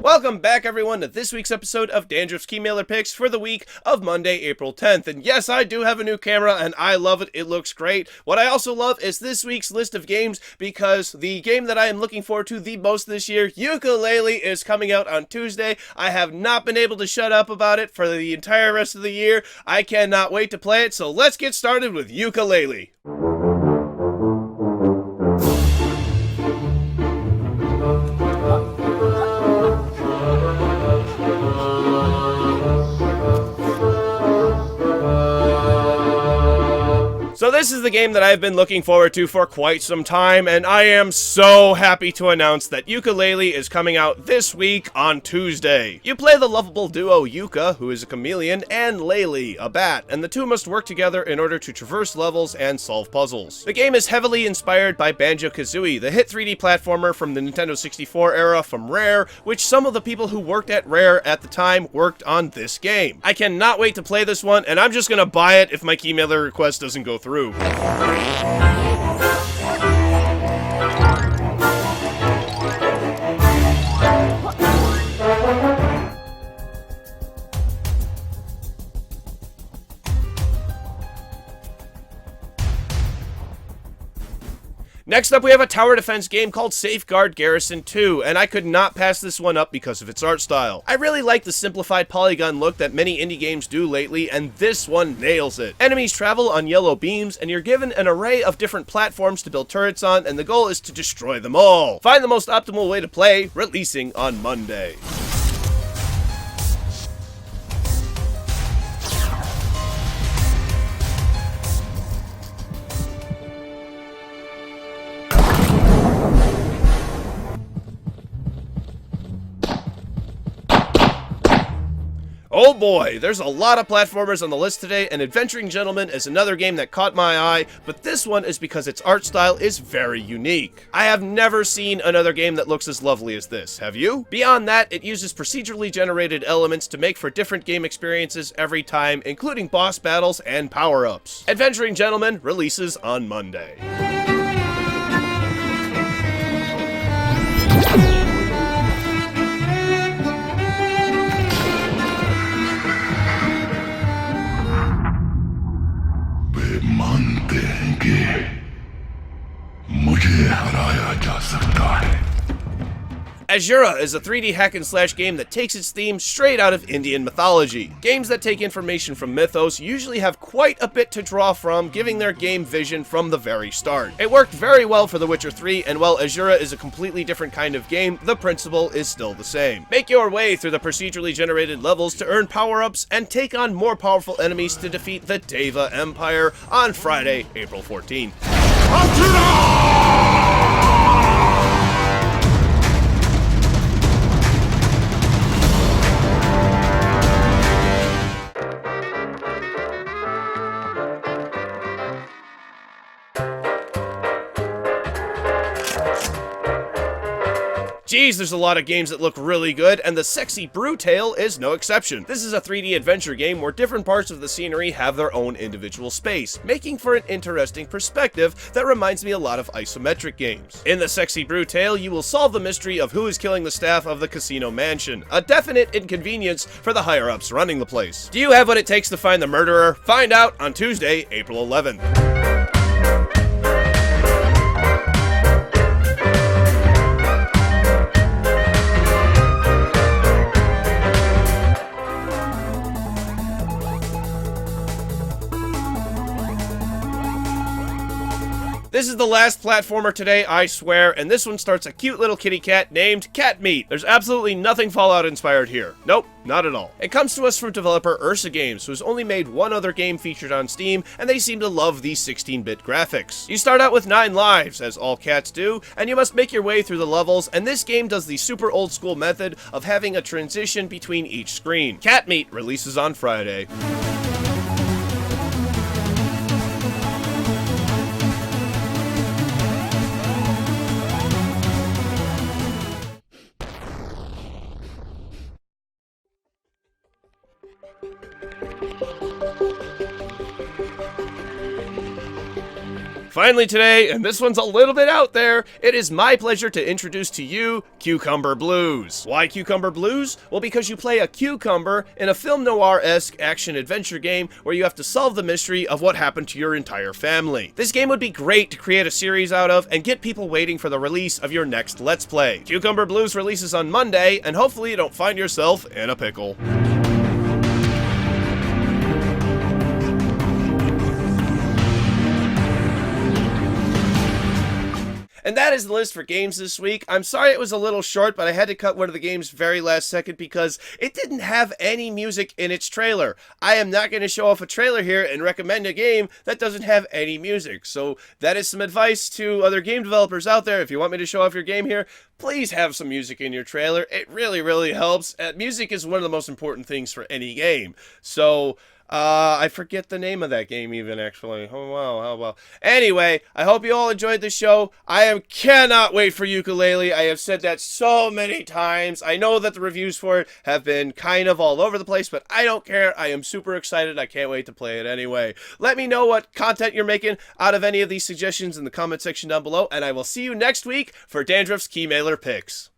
Welcome back, everyone, to this week's episode of Dandruff's Keymailer Picks for the week of Monday, April 10th. And yes, I do have a new camera, and I love it. It looks great. What I also love is this week's list of games, because the game that I am looking forward to the most this year, Yooka-Laylee, is coming out on Tuesday. I have not been able to shut up about it for the entire rest of the year. I cannot wait to play it, so let's get started with Yooka-Laylee. So this is the game that I've been looking forward to for quite some time, and I am so happy to announce that Yooka-Laylee is coming out this week on Tuesday. You play the lovable duo Yooka, who is a chameleon, and Laylee, a bat, and the two must work together in order to traverse levels and solve puzzles. The game is heavily inspired by Banjo-Kazooie, the hit 3D platformer from the Nintendo 64 era from Rare, which some of the people who worked at Rare at the time worked on this game. I cannot wait to play this one, and I'm just gonna buy it if my Keymailer request doesn't go through. Next up, we have a tower defense game called Safeguard Garrison 2, and I could not pass this one up because of its art style. I really like the simplified polygon look that many indie games do lately, and this one nails it. Enemies travel on yellow beams, and you're given an array of different platforms to build turrets on, and the goal is to destroy them all. Find the most optimal way to play, releasing on Monday. Oh boy, there's a lot of platformers on the list today, and Adventuring Gentleman is another game that caught my eye, but this one is because its art style is very unique. I have never seen another game that looks as lovely as this, have you? Beyond that, it uses procedurally generated elements to make for different game experiences every time, including boss battles and power-ups. Adventuring Gentleman releases on Monday. मानते हैं कि मुझे हराया जा सकता है. Asura is a 3D hack-and-slash game that takes its theme straight out of Indian mythology. Games that take information from mythos usually have quite a bit to draw from, giving their game vision from the very start. It worked very well for The Witcher 3, and while Asura is a completely different kind of game, the principle is still the same. Make your way through the procedurally generated levels to earn power-ups, and take on more powerful enemies to defeat the Deva Empire on Friday, April 14th. Geez, there's a lot of games that look really good, and the Sexy Brutale is no exception. This is a 3D adventure game where different parts of the scenery have their own individual space, making for an interesting perspective that reminds me a lot of isometric games. In the Sexy Brutale, you will solve the mystery of who is killing the staff of the casino mansion, a definite inconvenience for the higher-ups running the place. Do you have what it takes to find the murderer? Find out on Tuesday, April 11th. This is the last platformer today, I swear, and this one starts a cute little kitty cat named Cat Meat. There's absolutely nothing Fallout inspired here. Nope, not at all. It comes to us from developer Ursa Games, who's only made one other game featured on Steam, and they seem to love these 16-bit graphics. You start out with 9 lives, as all cats do, and you must make your way through the levels, and this game does the super old school method of having a transition between each screen. Cat Meat releases on Friday. Finally today, and this one's a little bit out there, it is my pleasure to introduce to you Cucumber Blues. Why Cucumber Blues? Well, because you play a cucumber in a film noir-esque action-adventure game where you have to solve the mystery of what happened to your entire family. This game would be great to create a series out of and get people waiting for the release of your next Let's Play. Cucumber Blues releases on Monday, and hopefully you don't find yourself in a pickle. And that is the list for games this week. I'm sorry it was a little short, but I had to cut one of the games very last second because it didn't have any music in its trailer. I am not going to show off a trailer here and recommend a game that doesn't have any music. So that is some advice to other game developers out there. If you want me to show off your game here, please have some music in your trailer. It really, really helps. Music is one of the most important things for any game. So I forget the name of that game even, actually. Oh, wow, oh, well. Anyway, I hope you all enjoyed the show. Cannot wait for Yooka-Laylee. I have said that so many times. I know that the reviews for it have been kind of all over the place, but I don't care. I am super excited. I can't wait to play it anyway. Let me know what content you're making out of any of these suggestions in the comment section down below, and I will see you next week for Dandruff's Keymailer picks.